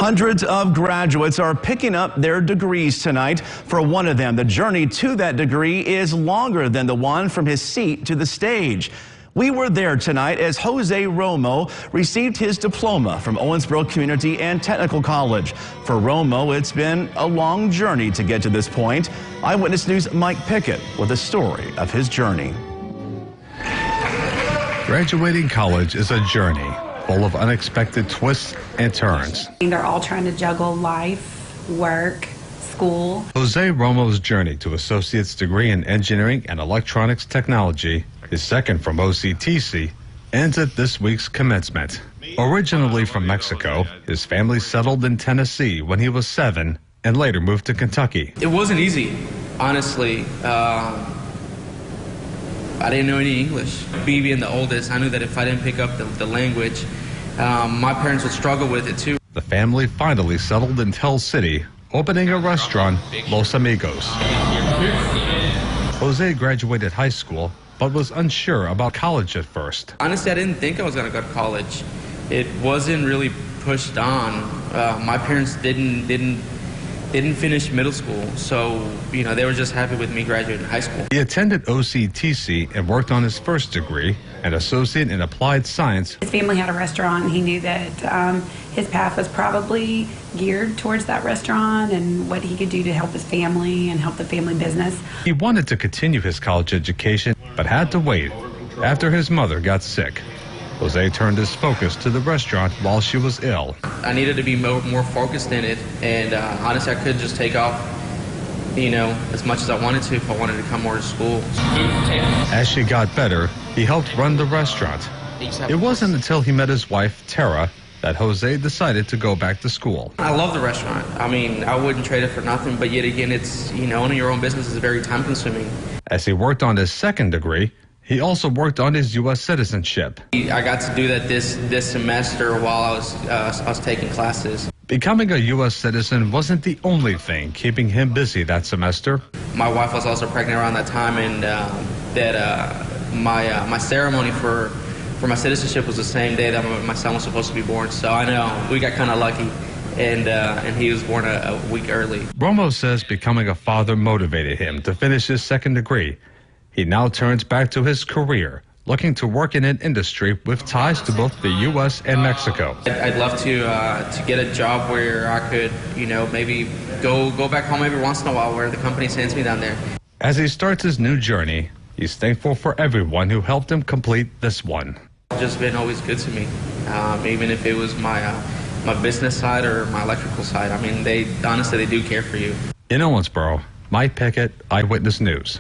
Hundreds of graduates are picking up their degrees tonight. For one of them, the journey to that degree is longer than the one from his seat to the stage. We were there tonight as Jose Romo received his diploma from Owensboro Community and Technical College. For Romo, it's been a long journey to get to this point. Eyewitness News' Mike Pickett with a story of his journey. Graduating college is a journey full of unexpected twists and turns. They're all trying to juggle life, work, school. Jose Romo's journey to associate's degree in engineering and electronics technology, his second from OCTC, ends at this week's commencement. Originally from Mexico, his family settled in Tennessee when he was 7 and later moved to Kentucky. It wasn't easy, honestly. I didn't know any English. Being the oldest, I knew that if I didn't pick up the language, my parents would struggle with it too. The family finally settled in Tell City, opening a restaurant, Los Amigos. Jose graduated high school, but was unsure about college at first. Honestly, I didn't think I was going to go to college. It wasn't really pushed on. My parents didn't finish middle school, so they were just happy with me graduating high school. He attended OCTC and worked on his first degree, an associate in applied science. His family had a restaurant, and he knew that his path was probably geared towards that restaurant and what he could do to help his family and help the family business. He wanted to continue his college education, but had to wait after his mother got sick. Jose turned his focus to the restaurant while she was ill. I needed to be more focused in it, and honestly, I could just take off, as much as I wanted to if I wanted to come more to school. As she got better, he helped run the restaurant. It wasn't until he met his wife, Tara, that Jose decided to go back to school. I love the restaurant. I mean, I wouldn't trade it for nothing, but yet again, it's, owning your own business is very time-consuming. As he worked on his second degree, he also worked on his U.S. citizenship. I got to do that this semester while I was taking classes. Becoming a U.S. citizen wasn't the only thing keeping him busy that semester. My wife was also pregnant around that time, and my ceremony for my citizenship was the same day that my son was supposed to be born. So I know we got kind of lucky, and he was born a week early. Romo says becoming a father motivated him to finish his second degree. He now turns back to his career, looking to work in an industry with ties to both the U.S. and Mexico. I'd love to get a job where I could, maybe go back home every once in a while where the company sends me down there. As he starts his new journey, he's thankful for everyone who helped him complete this one. It's just been always good to me, even if it was my business side or my electrical side. I mean, honestly, they do care for you. In Owensboro, Mike Pickett, Eyewitness News.